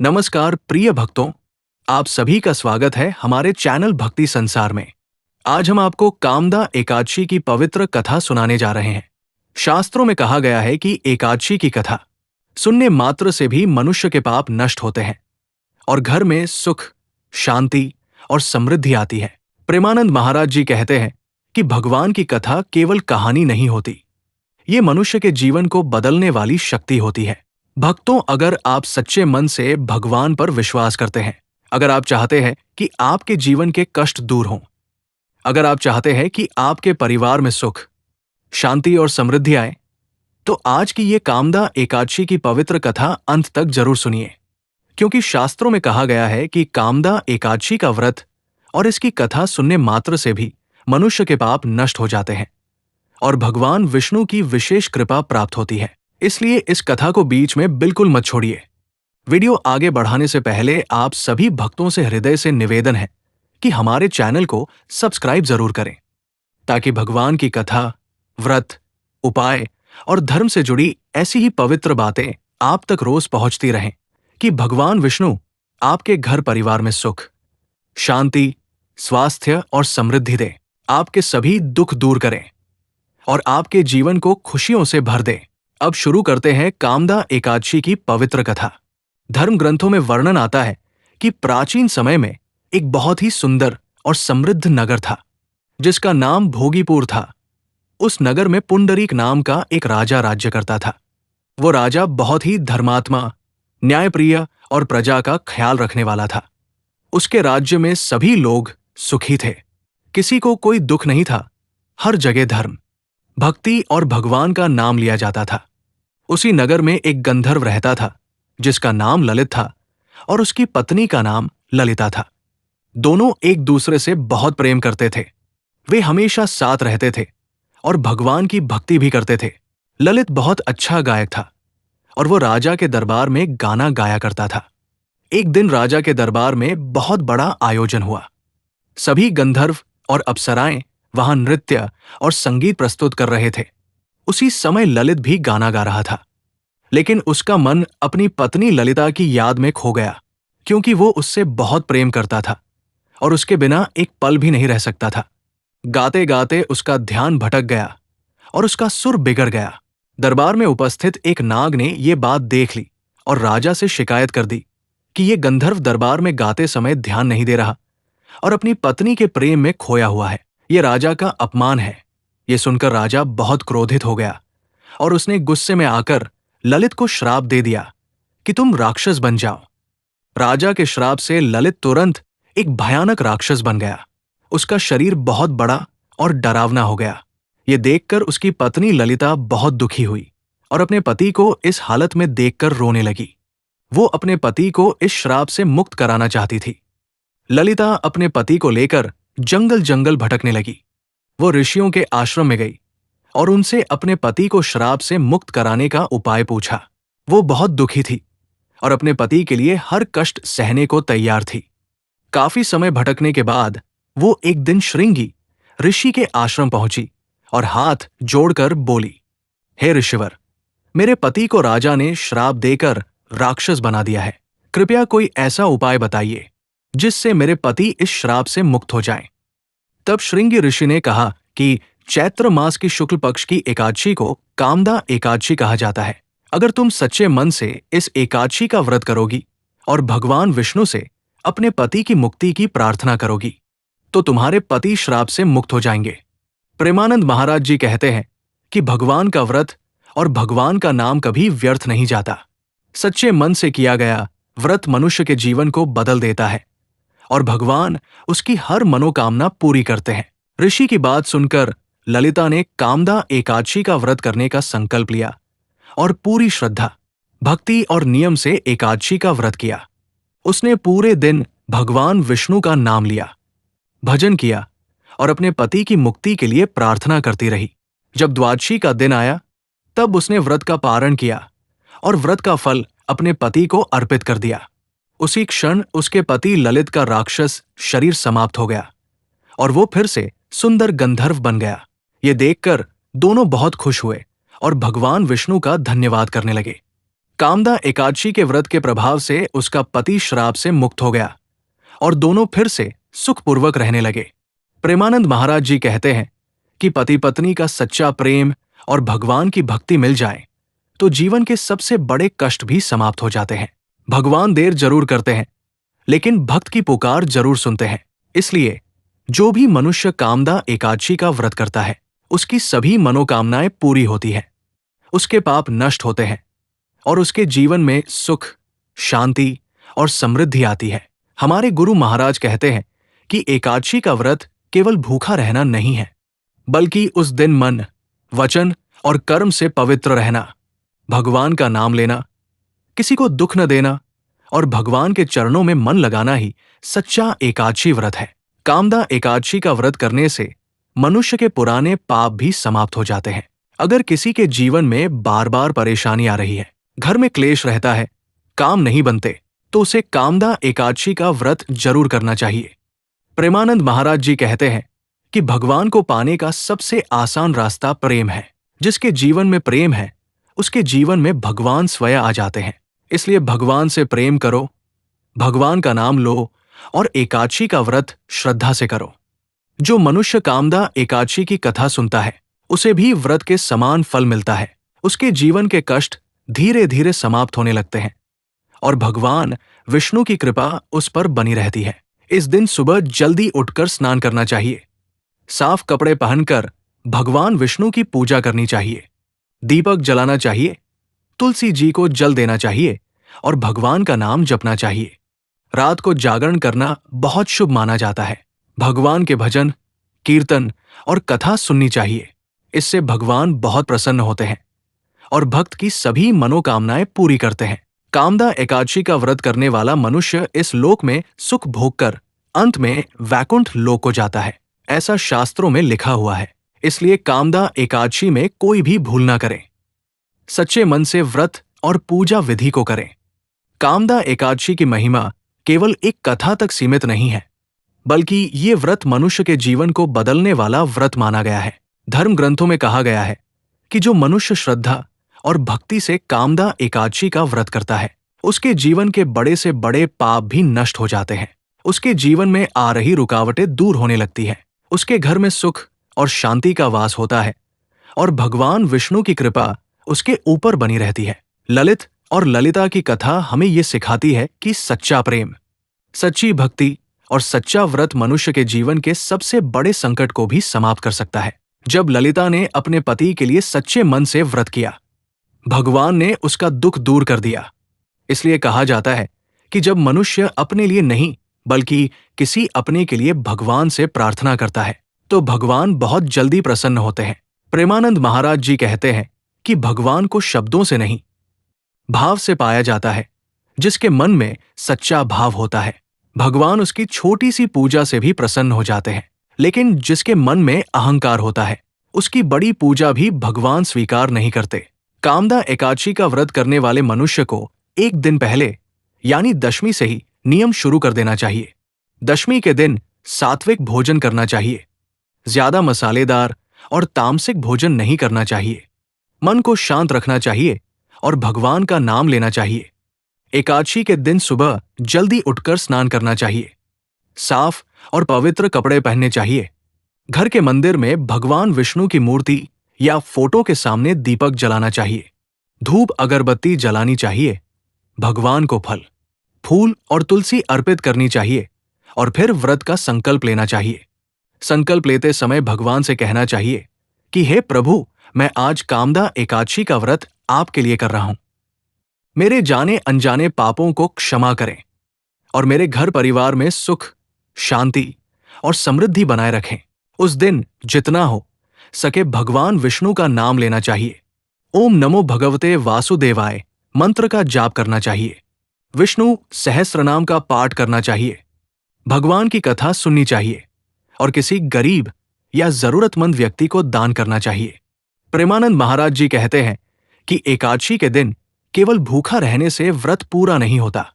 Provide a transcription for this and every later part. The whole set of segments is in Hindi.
नमस्कार प्रिय भक्तों, आप सभी का स्वागत है हमारे चैनल भक्ति संसार में। आज हम आपको कामदा एकादशी की पवित्र कथा सुनाने जा रहे हैं। शास्त्रों में कहा गया है कि एकादशी की कथा सुनने मात्र से भी मनुष्य के पाप नष्ट होते हैं और घर में सुख, शांति और समृद्धि आती है। प्रेमानंद महाराज जी कहते हैं कि भगवान की कथा केवल कहानी नहीं होती, ये मनुष्य के जीवन को बदलने वाली शक्ति होती है। भक्तों, अगर आप सच्चे मन से भगवान पर विश्वास करते हैं, अगर आप चाहते हैं कि आपके जीवन के कष्ट दूर हों, अगर आप चाहते हैं कि आपके परिवार में सुख, शांति और समृद्धि आए, तो आज की ये कामदा एकादशी की पवित्र कथा अंत तक जरूर सुनिए, क्योंकि शास्त्रों में कहा गया है कि कामदा एकादशी का व्रत और इसकी कथा सुनने मात्र से भी मनुष्य के पाप नष्ट हो जाते हैं और भगवान विष्णु की विशेष कृपा प्राप्त होती है। इसलिए इस कथा को बीच में बिल्कुल मत छोड़िए। वीडियो आगे बढ़ाने से पहले आप सभी भक्तों से हृदय से निवेदन है कि हमारे चैनल को सब्सक्राइब जरूर करें, ताकि भगवान की कथा, व्रत, उपाय और धर्म से जुड़ी ऐसी ही पवित्र बातें आप तक रोज पहुंचती रहें कि भगवान विष्णु आपके घर परिवार में सुख, शांति, स्वास्थ्य और समृद्धि दे, आपके सभी दुख दूर करें और आपके जीवन को खुशियों से भर दे। अब शुरू करते हैं कामदा एकादशी की पवित्र कथा। धर्म ग्रंथों में वर्णन आता है कि प्राचीन समय में एक बहुत ही सुंदर और समृद्ध नगर था, जिसका नाम भोगीपुर था। उस नगर में पुंडरीक नाम का एक राजा राज्य करता था। वो राजा बहुत ही धर्मात्मा, न्यायप्रिय और प्रजा का ख्याल रखने वाला था। उसके राज्य में सभी लोग सुखी थे, किसी को कोई दुख नहीं था। हर जगह धर्म, भक्ति और भगवान का नाम लिया जाता था। उसी नगर में एक गंधर्व रहता था, जिसका नाम ललित था और उसकी पत्नी का नाम ललिता था। दोनों एक दूसरे से बहुत प्रेम करते थे। वे हमेशा साथ रहते थे और भगवान की भक्ति भी करते थे। ललित बहुत अच्छा गायक था और वो राजा के दरबार में गाना गाया करता था। एक दिन राजा के दरबार में बहुत बड़ा आयोजन हुआ। सभी गंधर्व और अप्सराएं वहां नृत्य और संगीत प्रस्तुत कर रहे थे। उसी समय ललित भी गाना गा रहा था, लेकिन उसका मन अपनी पत्नी ललिता की याद में खो गया, क्योंकि वो उससे बहुत प्रेम करता था और उसके बिना एक पल भी नहीं रह सकता था। गाते गाते उसका ध्यान भटक गया और उसका सुर बिगड़ गया। दरबार में उपस्थित एक नाग ने ये बात देख ली और राजा से शिकायत कर दी कि ये गंधर्व दरबार में गाते समय ध्यान नहीं दे रहा और अपनी पत्नी के प्रेम में खोया हुआ है। ये राजा का अपमान है। ये सुनकर राजा बहुत क्रोधित हो गया और उसने गुस्से में आकर ललित को श्राप दे दिया कि तुम राक्षस बन जाओ। राजा के श्राप से ललित तुरंत एक भयानक राक्षस बन गया। उसका शरीर बहुत बड़ा और डरावना हो गया। ये देखकर उसकी पत्नी ललिता बहुत दुखी हुई और अपने पति को इस हालत में देखकर रोने लगी। वो अपने पति को इस श्राप से मुक्त कराना चाहती थी। ललिता अपने पति को लेकर जंगल जंगल भटकने लगी। वो ऋषियों के आश्रम में गई और उनसे अपने पति को श्राप से मुक्त कराने का उपाय पूछा। वो बहुत दुखी थी और अपने पति के लिए हर कष्ट सहने को तैयार थी। काफी समय भटकने के बाद वो एक दिन श्रृंगी ऋषि के आश्रम पहुंची और हाथ जोड़कर बोली, हे ऋषिवर, मेरे पति को राजा ने श्राप देकर राक्षस बना दिया है। कृपया कोई ऐसा उपाय बताइए जिससे मेरे पति इस श्राप से मुक्त हो जाएं। तब श्रृंगी ऋषि ने कहा कि चैत्र मास की शुक्ल पक्ष की एकादशी को कामदा एकादशी कहा जाता है। अगर तुम सच्चे मन से इस एकादशी का व्रत करोगी और भगवान विष्णु से अपने पति की मुक्ति की प्रार्थना करोगी, तो तुम्हारे पति श्राप से मुक्त हो जाएंगे। प्रेमानंद महाराज जी कहते हैं कि भगवान का व्रत और भगवान का नाम कभी व्यर्थ नहीं जाता। सच्चे मन से किया गया व्रत मनुष्य के जीवन को बदल देता है और भगवान उसकी हर मनोकामना पूरी करते हैं। ऋषि की बात सुनकर ललिता ने कामदा एकादशी का व्रत करने का संकल्प लिया और पूरी श्रद्धा, भक्ति और नियम से एकादशी का व्रत किया। उसने पूरे दिन भगवान विष्णु का नाम लिया, भजन किया और अपने पति की मुक्ति के लिए प्रार्थना करती रही। जब द्वादशी का दिन आया, तब उसने व्रत का पारण किया और व्रत का फल अपने पति को अर्पित कर दिया। उसी क्षण उसके पति ललित का राक्षस शरीर समाप्त हो गया और वो फिर से सुंदर गंधर्व बन गया। ये देखकर दोनों बहुत खुश हुए और भगवान विष्णु का धन्यवाद करने लगे। कामदा एकादशी के व्रत के प्रभाव से उसका पति श्राप से मुक्त हो गया और दोनों फिर से सुखपूर्वक रहने लगे। प्रेमानंद महाराज जी कहते हैं कि पति पत्नी का सच्चा प्रेम और भगवान की भक्ति मिल जाए तो जीवन के सबसे बड़े कष्ट भी समाप्त हो जाते हैं। भगवान देर जरूर करते हैं, लेकिन भक्त की पुकार जरूर सुनते हैं। इसलिए जो भी मनुष्य कामदा एकादशी का व्रत करता है, उसकी सभी मनोकामनाएं पूरी होती हैं, उसके पाप नष्ट होते हैं और उसके जीवन में सुख, शांति और समृद्धि आती है। हमारे गुरु महाराज कहते हैं कि एकादशी का व्रत केवल भूखा रहना नहीं है, बल्कि उस दिन मन, वचन और कर्म से पवित्र रहना, भगवान का नाम लेना, किसी को दुख न देना और भगवान के चरणों में मन लगाना ही सच्चा एकादशी व्रत है। कामदा एकादशी का व्रत करने से मनुष्य के पुराने पाप भी समाप्त हो जाते हैं। अगर किसी के जीवन में बार बार परेशानी आ रही है, घर में क्लेश रहता है, काम नहीं बनते, तो उसे कामदा एकादशी का व्रत जरूर करना चाहिए। प्रेमानंद महाराज जी कहते हैं कि भगवान को पाने का सबसे आसान रास्ता प्रेम है। जिसके जीवन में प्रेम है, उसके जीवन में भगवान स्वयं आ जाते हैं। इसलिए भगवान से प्रेम करो, भगवान का नाम लो और एकादशी का व्रत श्रद्धा से करो। जो मनुष्य कामदा एकादशी की कथा सुनता है, उसे भी व्रत के समान फल मिलता है। उसके जीवन के कष्ट धीरे धीरे समाप्त होने लगते हैं और भगवान विष्णु की कृपा उस पर बनी रहती है। इस दिन सुबह जल्दी उठकर स्नान करना चाहिए, साफ कपड़े पहनकर भगवान विष्णु की पूजा करनी चाहिए, दीपक जलाना चाहिए, तुलसी जी को जल देना चाहिए और भगवान का नाम जपना चाहिए। रात को जागरण करना बहुत शुभ माना जाता है। भगवान के भजन, कीर्तन और कथा सुननी चाहिए। इससे भगवान बहुत प्रसन्न होते हैं और भक्त की सभी मनोकामनाएं पूरी करते हैं। कामदा एकादशी का व्रत करने वाला मनुष्य इस लोक में सुख भोगकर अंत में वैकुंठ लोक को जाता है, ऐसा शास्त्रों में लिखा हुआ है। इसलिए कामदा एकादशी में कोई भी भूल ना करें। सच्चे मन से व्रत और पूजा विधि को करें। कामदा एकादशी की महिमा केवल एक कथा तक सीमित नहीं है, बल्कि ये व्रत मनुष्य के जीवन को बदलने वाला व्रत माना गया है। धर्म ग्रंथों में कहा गया है कि जो मनुष्य श्रद्धा और भक्ति से कामदा एकादशी का व्रत करता है, उसके जीवन के बड़े से बड़े पाप भी नष्ट हो जाते हैं। उसके जीवन में आ रही रुकावटें दूर होने लगती है। उसके घर में सुख और शांति का वास होता है और भगवान विष्णु की कृपा उसके ऊपर बनी रहती है। ललित और ललिता की कथा हमें ये सिखाती है कि सच्चा प्रेम, सच्ची भक्ति और सच्चा व्रत मनुष्य के जीवन के सबसे बड़े संकट को भी समाप्त कर सकता है। जब ललिता ने अपने पति के लिए सच्चे मन से व्रत किया, भगवान ने उसका दुख दूर कर दिया। इसलिए कहा जाता है कि जब मनुष्य अपने लिए नहीं बल्कि किसी अपने के लिए भगवान से प्रार्थना करता है, तो भगवान बहुत जल्दी प्रसन्न होते हैं। प्रेमानंद महाराज जी कहते हैं कि भगवान को शब्दों से नहीं, भाव से पाया जाता है। जिसके मन में सच्चा भाव होता है, भगवान उसकी छोटी सी पूजा से भी प्रसन्न हो जाते हैं। लेकिन जिसके मन में अहंकार होता है, उसकी बड़ी पूजा भी भगवान स्वीकार नहीं करते। कामदा एकादशी का व्रत करने वाले मनुष्य को एक दिन पहले यानी दशमी से ही नियम शुरू कर देना चाहिए। दशमी के दिन सात्विक भोजन करना चाहिए। ज्यादा मसालेदार और तामसिक भोजन नहीं करना चाहिए। मन को शांत रखना चाहिए और भगवान का नाम लेना चाहिए। एकादशी के दिन सुबह जल्दी उठकर स्नान करना चाहिए। साफ और पवित्र कपड़े पहनने चाहिए। घर के मंदिर में भगवान विष्णु की मूर्ति या फोटो के सामने दीपक जलाना चाहिए। धूप अगरबत्ती जलानी चाहिए। भगवान को फल, फूल और तुलसी अर्पित करनी चाहिए और फिर व्रत का संकल्प लेना चाहिए। संकल्प लेते समय भगवान से कहना चाहिए कि हे प्रभु, मैं आज कामदा एकादशी का व्रत आपके लिए कर रहा हूं। मेरे जाने अनजाने पापों को क्षमा करें और मेरे घर परिवार में सुख, शांति और समृद्धि बनाए रखें। उस दिन जितना हो सके भगवान विष्णु का नाम लेना चाहिए। ओम नमो भगवते वासुदेवाय मंत्र का जाप करना चाहिए। विष्णु सहस्त्रनाम का पाठ करना चाहिए। भगवान की कथा सुननी चाहिए और किसी गरीब या जरूरतमंद व्यक्ति को दान करना चाहिए। प्रेमानंद महाराज जी कहते हैं कि एकादशी के दिन केवल भूखा रहने से व्रत पूरा नहीं होता।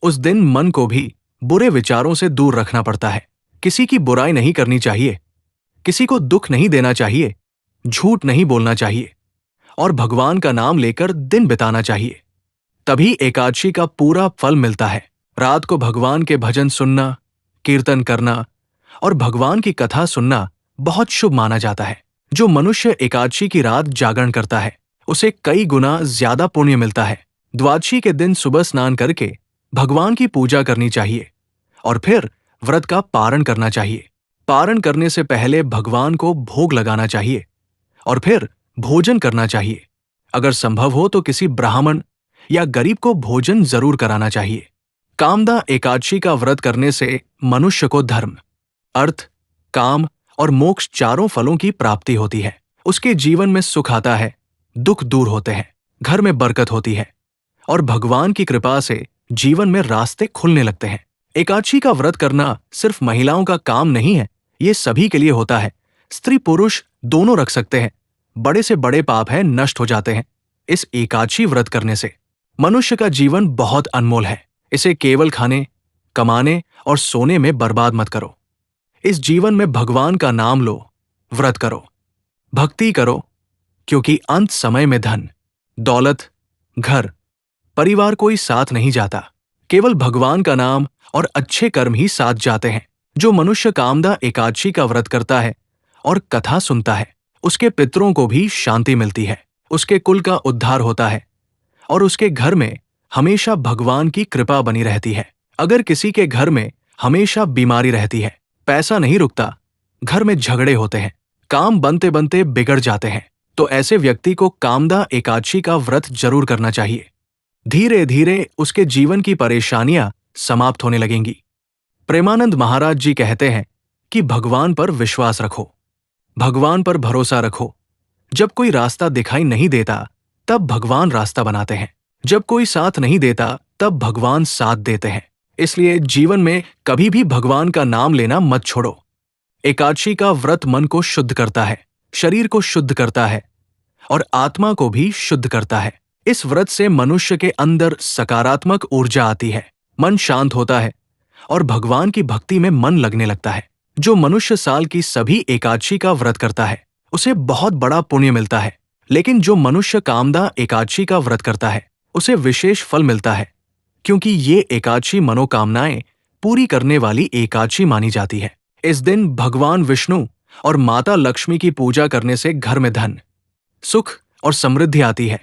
उस दिन मन को भी बुरे विचारों से दूर रखना पड़ता है। किसी की बुराई नहीं करनी चाहिए, किसी को दुख नहीं देना चाहिए, झूठ नहीं बोलना चाहिए और भगवान का नाम लेकर दिन बिताना चाहिए। तभी एकादशी का पूरा फल मिलता है। रात को भगवान के भजन सुनना, कीर्तन करना और भगवान की कथा सुनना बहुत शुभ माना जाता है। जो मनुष्य एकादशी की रात जागरण करता है उसे कई गुना ज्यादा पुण्य मिलता है। द्वादशी के दिन सुबह स्नान करके भगवान की पूजा करनी चाहिए और फिर व्रत का पारण करना चाहिए। पारण करने से पहले भगवान को भोग लगाना चाहिए और फिर भोजन करना चाहिए। अगर संभव हो तो किसी ब्राह्मण या गरीब को भोजन जरूर कराना चाहिए। कामदा एकादशी का व्रत करने से मनुष्य को धर्म, अर्थ, काम और मोक्ष चारों फलों की प्राप्ति होती है। उसके जीवन में सुख आता है, दुख दूर होते हैं, घर में बरकत होती है और भगवान की कृपा से जीवन में रास्ते खुलने लगते हैं। एकादशी का व्रत करना सिर्फ महिलाओं का काम नहीं है, ये सभी के लिए होता है। स्त्री पुरुष दोनों रख सकते हैं। बड़े से बड़े पाप है नष्ट हो जाते हैं इस एकादशी व्रत करने से। मनुष्य का जीवन बहुत अनमोल है, इसे केवल खाने, कमाने और सोने में बर्बाद मत करो। इस जीवन में भगवान का नाम लो, व्रत करो, भक्ति करो, क्योंकि अंत समय में धन, दौलत, घर, परिवार कोई साथ नहीं जाता। केवल भगवान का नाम और अच्छे कर्म ही साथ जाते हैं। जो मनुष्य कामदा एकादशी का व्रत करता है और कथा सुनता है उसके पितरों को भी शांति मिलती है, उसके कुल का उद्धार होता है और उसके घर में हमेशा भगवान की कृपा बनी रहती है। अगर किसी के घर में हमेशा बीमारी रहती है, पैसा नहीं रुकता, घर में झगड़े होते हैं, काम बनते बनते बिगड़ जाते हैं, तो ऐसे व्यक्ति को कामदा एकादशी का व्रत जरूर करना चाहिए। धीरे धीरे उसके जीवन की परेशानियां समाप्त होने लगेंगी। प्रेमानंद महाराज जी कहते हैं कि भगवान पर विश्वास रखो, भगवान पर भरोसा रखो। जब कोई रास्ता दिखाई नहीं देता तब भगवान रास्ता बनाते हैं, जब कोई साथ नहीं देता तब भगवान साथ देते हैं। इसलिए जीवन में कभी भी भगवान का नाम लेना मत छोड़ो। एकादशी का व्रत मन को शुद्ध करता है, शरीर को शुद्ध करता है और आत्मा को भी शुद्ध करता है। इस व्रत से मनुष्य के अंदर सकारात्मक ऊर्जा आती है, मन शांत होता है और भगवान की भक्ति में मन लगने लगता है। जो मनुष्य साल की सभी एकादशी का व्रत करता है उसे बहुत बड़ा पुण्य मिलता है, लेकिन जो मनुष्य कामदा एकादशी का व्रत करता है उसे विशेष फल मिलता है, क्योंकि ये एकादशी मनोकामनाएं पूरी करने वाली एकादशी मानी जाती है। इस दिन भगवान विष्णु और माता लक्ष्मी की पूजा करने से घर में धन, सुख और समृद्धि आती है।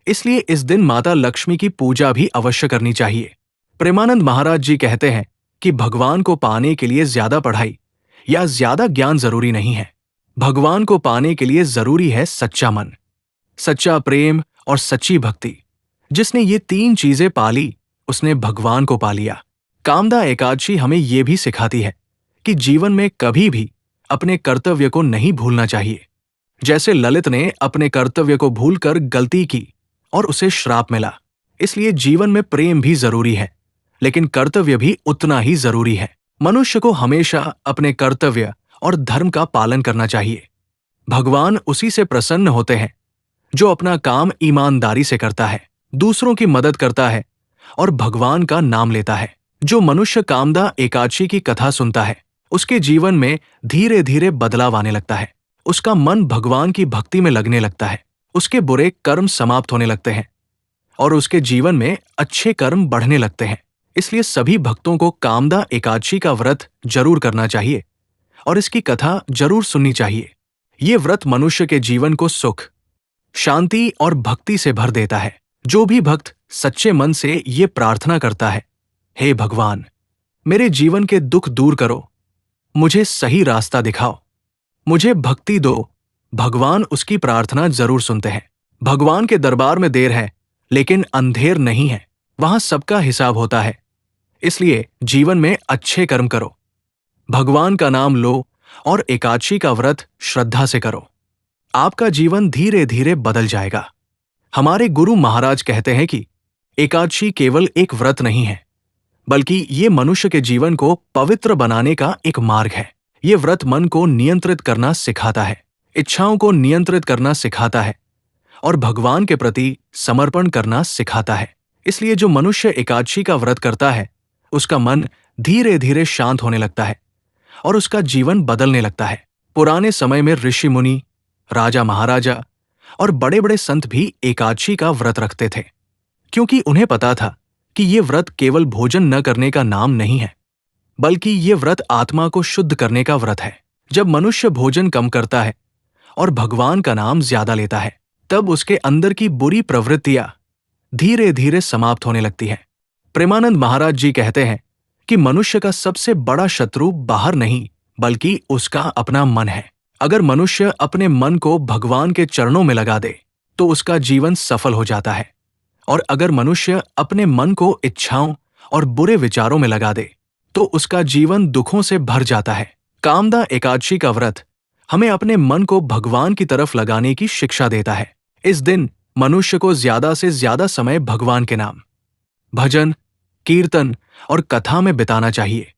इसलिए इस दिन माता लक्ष्मी की पूजा भी अवश्य करनी चाहिए। प्रेमानंद महाराज जी कहते हैं कि भगवान को पाने के लिए ज्यादा पढ़ाई या ज्यादा ज्ञान जरूरी नहीं है। भगवान को पाने के लिए जरूरी है सच्चा मन, सच्चा प्रेम और सच्ची भक्ति। जिसने ये तीन चीजें पाली उसने भगवान को पा लिया। कामदा एकादशी हमें ये भी सिखाती है कि जीवन में कभी भी अपने कर्तव्य को नहीं भूलना चाहिए। जैसे ललित ने अपने कर्तव्य को भूलकर गलती की और उसे श्राप मिला। इसलिए जीवन में प्रेम भी जरूरी है, लेकिन कर्तव्य भी उतना ही जरूरी है। मनुष्य को हमेशा अपने कर्तव्य और धर्म का पालन करना चाहिए। भगवान उसी से प्रसन्न होते हैं जो अपना काम ईमानदारी से करता है, दूसरों की मदद करता है और भगवान का नाम लेता है। जो मनुष्य कामदा एकादशी की कथा सुनता है उसके जीवन में धीरे धीरे बदलाव आने लगता है। उसका मन भगवान की भक्ति में लगने लगता है, उसके बुरे कर्म समाप्त होने लगते हैं और उसके जीवन में अच्छे कर्म बढ़ने लगते हैं। इसलिए सभी भक्तों को कामदा एकादशी का व्रत जरूर करना चाहिए और इसकी कथा जरूर सुननी चाहिए। ये व्रत मनुष्य के जीवन को सुख, शांति और भक्ति से भर देता है। जो भी भक्त सच्चे मन से ये प्रार्थना करता है, हे भगवान, मेरे जीवन के दुख दूर करो, मुझे सही रास्ता दिखाओ, मुझे भक्ति दो, भगवान उसकी प्रार्थना जरूर सुनते हैं। भगवान के दरबार में देर है लेकिन अंधेर नहीं है, वहां सबका हिसाब होता है। इसलिए जीवन में अच्छे कर्म करो, भगवान का नाम लो और एकादशी का व्रत श्रद्धा से करो। आपका जीवन धीरे धीरे बदल जाएगा। हमारे गुरु महाराज कहते हैं कि एकादशी केवल एक व्रत नहीं है, बल्कि ये मनुष्य के जीवन को पवित्र बनाने का एक मार्ग है। ये व्रत मन को नियंत्रित करना सिखाता है, इच्छाओं को नियंत्रित करना सिखाता है और भगवान के प्रति समर्पण करना सिखाता है। इसलिए जो मनुष्य एकादशी का व्रत करता है उसका मन धीरे धीरे शांत होने लगता है और उसका जीवन बदलने लगता है। पुराने समय में ऋषि मुनि, राजा महाराजा और बड़े बड़े संत भी एकादशी का व्रत रखते थे। क्योंकि उन्हें पता था कि ये व्रत केवल भोजन न करने का नाम नहीं है, बल्कि ये व्रत आत्मा को शुद्ध करने का व्रत है। जब मनुष्य भोजन कम करता है और भगवान का नाम ज्यादा लेता है, तब उसके अंदर की बुरी प्रवृत्तियां धीरे धीरे समाप्त होने लगती हैं। प्रेमानंद महाराज जी कहते हैं कि मनुष्य का सबसे बड़ा शत्रु बाहर नहीं, बल्कि उसका अपना मन है। अगर मनुष्य अपने मन को भगवान के चरणों में लगा दे, तो उसका जीवन सफल हो जाता है। और अगर मनुष्य अपने मन को इच्छाओं और बुरे विचारों में लगा दे, तो उसका जीवन दुखों से भर जाता है। कामदा एकादशी का व्रत हमें अपने मन को भगवान की तरफ लगाने की शिक्षा देता है। इस दिन मनुष्य को ज्यादा से ज्यादा समय भगवान के नाम, भजन, कीर्तन और कथा में बिताना चाहिए,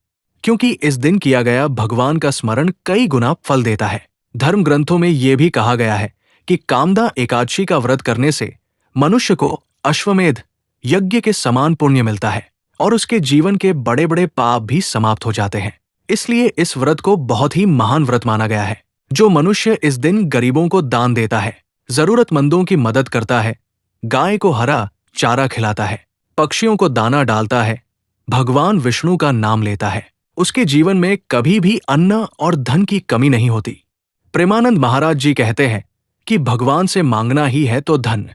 क्योंकि इस दिन किया गया भगवान का स्मरण कई गुना फल देता है। धर्म ग्रंथों में यह भी कहा गया है कि कामदा एकादशी का व्रत करने से मनुष्य को अश्वमेध यज्ञ के समान पुण्य मिलता है और उसके जीवन के बड़े बड़े पाप भी समाप्त हो जाते हैं। इसलिए इस व्रत को बहुत ही महान व्रत माना गया है। जो मनुष्य इस दिन गरीबों को दान देता है, जरूरतमंदों की मदद करता है, गाय को हरा चारा खिलाता है, पक्षियों को दाना डालता है, भगवान विष्णु का नाम लेता है, उसके जीवन में कभी भी अन्न और धन की कमी नहीं होती। प्रेमानंद महाराज जी कहते हैं कि भगवान से मांगना ही है तो धन,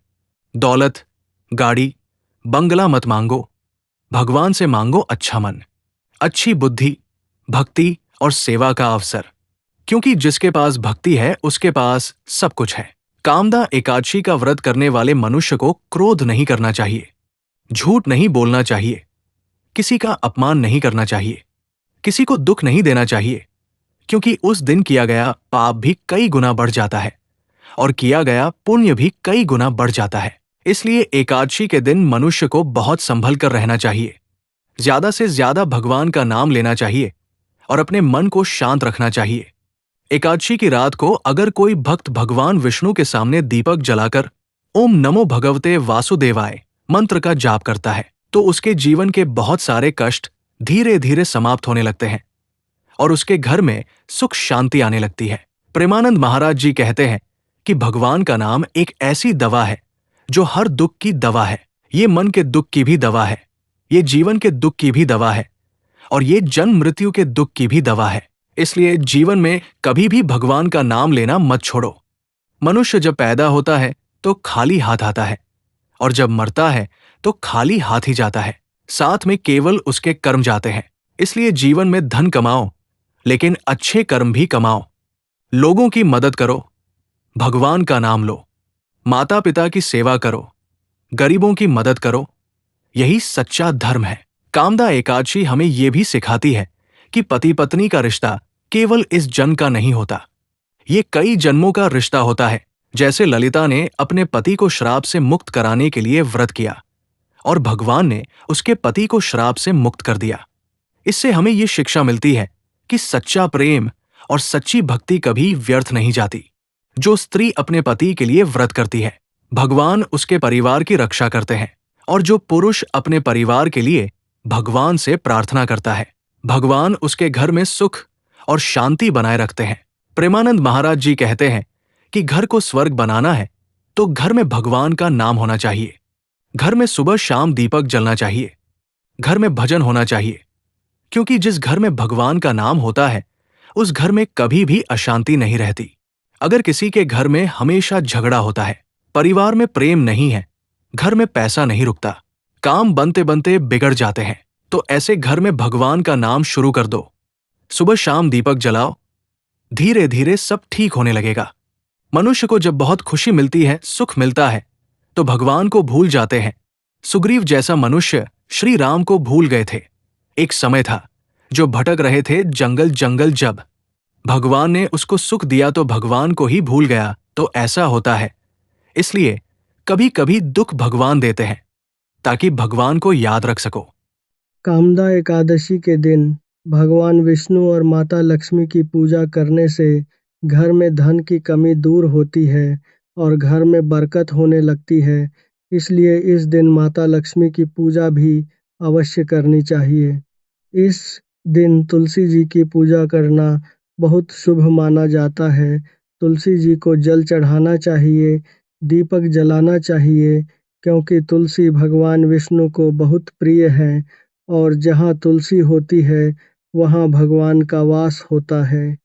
दौलत, गाड़ी, बंगला मत मांगो, भगवान से मांगो अच्छा मन, अच्छी बुद्धि, भक्ति और सेवा का अवसर, क्योंकि जिसके पास भक्ति है उसके पास सब कुछ है। कामदा एकादशी का व्रत करने वाले मनुष्य को क्रोध नहीं करना चाहिए, झूठ नहीं बोलना चाहिए, किसी का अपमान नहीं करना चाहिए, किसी को दुख नहीं देना चाहिए, क्योंकि उस दिन किया गया पाप भी कई गुना बढ़ जाता है और किया गया पुण्य भी कई गुना बढ़ जाता है। इसलिए एकादशी के दिन मनुष्य को बहुत संभल कर रहना चाहिए, ज्यादा से ज्यादा भगवान का नाम लेना चाहिए और अपने मन को शांत रखना चाहिए। एकादशी की रात को अगर कोई भक्त भगवान विष्णु के सामने दीपक जलाकर ओम नमो भगवते वासुदेवाय मंत्र का जाप करता है, तो उसके जीवन के बहुत सारे कष्ट धीरे धीरे समाप्त होने लगते हैं और उसके घर में सुख शांति आने लगती है। प्रेमानंद महाराज जी कहते हैं कि भगवान का नाम एक ऐसी दवा है जो हर दुख की दवा है। ये मन के दुख की भी दवा है, ये जीवन के दुख की भी दवा है और ये जन्म मृत्यु के दुख की भी दवा है। इसलिए जीवन में कभी भी भगवान का नाम लेना मत छोड़ो। मनुष्य जब पैदा होता है तो खाली हाथ आता है और जब मरता है तो खाली हाथ ही जाता है, साथ में केवल उसके कर्म जाते हैं। इसलिए जीवन में धन कमाओ, लेकिन अच्छे कर्म भी कमाओ, लोगों की मदद करो, भगवान का नाम लो, माता पिता की सेवा करो, गरीबों की मदद करो। यही सच्चा धर्म है। कामदा एकादशी हमें यह भी सिखाती है कि पति पत्नी का रिश्ता केवल इस जन्म का नहीं होता, ये कई जन्मों का रिश्ता होता है। जैसे ललिता ने अपने पति को श्राप से मुक्त कराने के लिए व्रत किया और भगवान ने उसके पति को श्राप से मुक्त कर दिया। इससे हमें ये शिक्षा मिलती है कि सच्चा प्रेम और सच्ची भक्ति कभी व्यर्थ नहीं जाती। जो स्त्री अपने पति के लिए व्रत करती है, भगवान उसके परिवार की रक्षा करते हैं, और जो पुरुष अपने परिवार के लिए भगवान से प्रार्थना करता है, भगवान उसके घर में सुख और शांति बनाए रखते हैं। प्रेमानंद महाराज जी कहते हैं कि घर को स्वर्ग बनाना है तो घर में भगवान का नाम होना चाहिए, घर में सुबह शाम दीपक जलना चाहिए, घर में भजन होना चाहिए, क्योंकि जिस घर में भगवान का नाम होता है उस घर में कभी भी अशांति नहीं रहती। अगर किसी के घर में हमेशा झगड़ा होता है, परिवार में प्रेम नहीं है, घर में पैसा नहीं रुकता, काम बनते बनते बिगड़ जाते हैं, तो ऐसे घर में भगवान का नाम शुरू कर दो, सुबह शाम दीपक जलाओ, धीरे धीरे सब ठीक होने लगेगा। मनुष्य को जब बहुत खुशी मिलती है, सुख मिलता है, तो भगवान को भूल जाते हैं। सुग्रीव जैसा मनुष्य श्री राम को भूल गए थे। एक समय था जो भटक रहे थे जंगल जंगल, जब भगवान ने उसको सुख दिया तो भगवान को ही भूल गया। तो ऐसा होता है, इसलिए कभी कभी दुख भगवान देते हैं ताकि भगवान को याद रख सको। कामदा एकादशी के दिन भगवान विष्णु और माता लक्ष्मी की पूजा करने से घर में धन की कमी दूर होती है और घर में बरकत होने लगती है। इसलिए इस दिन माता लक्ष्मी की पूजा भी अवश्य करनी चाहिए। इस दिन तुलसी जी की पूजा करना बहुत शुभ माना जाता है। तुलसी जी को जल चढ़ाना चाहिए, दीपक जलाना चाहिए, क्योंकि तुलसी भगवान विष्णु को बहुत प्रिय है और जहाँ तुलसी होती है वहाँ भगवान का वास होता है।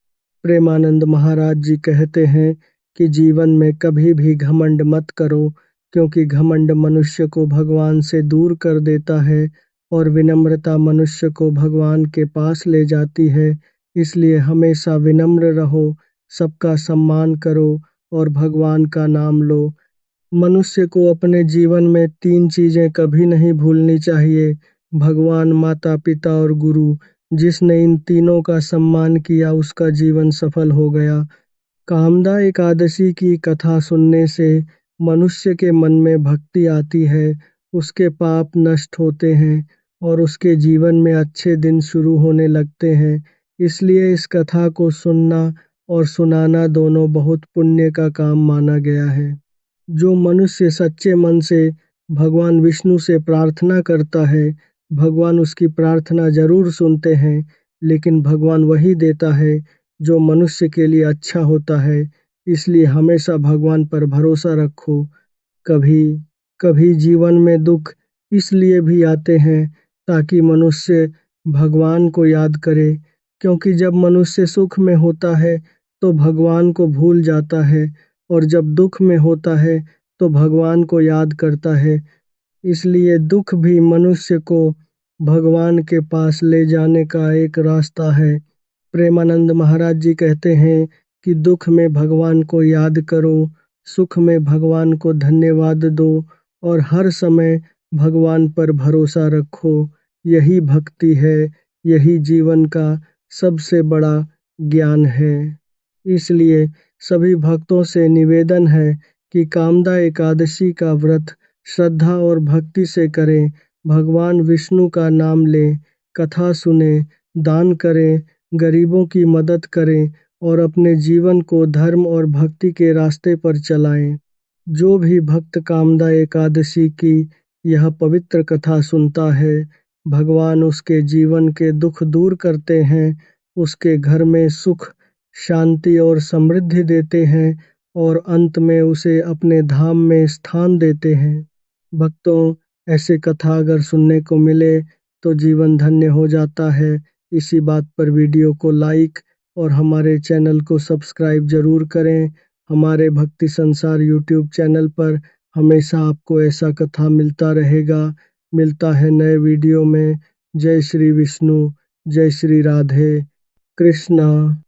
प्रेमानंद महाराज जी कहते हैं कि जीवन में कभी भी घमंड मत करो, क्योंकि घमंड मनुष्य को भगवान से दूर कर देता है और विनम्रता मनुष्य को भगवान के पास ले जाती है। इसलिए हमेशा विनम्र रहो, सबका सम्मान करो और भगवान का नाम लो। मनुष्य को अपने जीवन में तीन चीजें कभी नहीं भूलनी चाहिए: भगवान, माता पिता और गुरु। जिसने इन तीनों का सम्मान किया उसका जीवन सफल हो गया। कामदा एकादशी की कथा सुनने से मनुष्य के मन में भक्ति आती है, उसके पाप नष्ट होते हैं और उसके जीवन में अच्छे दिन शुरू होने लगते हैं। इसलिए इस कथा को सुनना और सुनाना दोनों बहुत पुण्य का काम माना गया है। जो मनुष्य सच्चे मन से भगवान विष्णु से प्रार्थना करता है, भगवान उसकी प्रार्थना जरूर सुनते हैं, लेकिन भगवान वही देता है जो मनुष्य के लिए अच्छा होता है। इसलिए हमेशा भगवान पर भरोसा रखो। कभी कभी जीवन में दुख इसलिए भी आते हैं ताकि मनुष्य भगवान को याद करे, क्योंकि जब मनुष्य सुख में होता है तो भगवान को भूल जाता है और जब दुख में होता है तो भगवान को याद करता है। इसलिए दुख भी मनुष्य को भगवान के पास ले जाने का एक रास्ता है। प्रेमानंद महाराज जी कहते हैं कि दुख में भगवान को याद करो, सुख में भगवान को धन्यवाद दो और हर समय भगवान पर भरोसा रखो। यही भक्ति है, यही जीवन का सबसे बड़ा ज्ञान है। इसलिए सभी भक्तों से निवेदन है कि कामदा एकादशी का व्रत श्रद्धा और भक्ति से करें, भगवान विष्णु का नाम लें, कथा सुने, दान करें, गरीबों की मदद करें और अपने जीवन को धर्म और भक्ति के रास्ते पर चलाएं। जो भी भक्त कामदा एकादशी की यह पवित्र कथा सुनता है, भगवान उसके जीवन के दुख दूर करते हैं, उसके घर में सुख, शांति और समृद्धि देते हैं और अंत में उसे अपने धाम में स्थान देते हैं। भक्तों, ऐसे कथा अगर सुनने को मिले तो जीवन धन्य हो जाता है। इसी बात पर वीडियो को लाइक और हमारे चैनल को सब्सक्राइब जरूर करें। हमारे भक्ति संसार यूट्यूब चैनल पर हमेशा आपको ऐसा कथा मिलता रहेगा। मिलता है नए वीडियो में। जय श्री विष्णु, जय श्री राधे कृष्णा।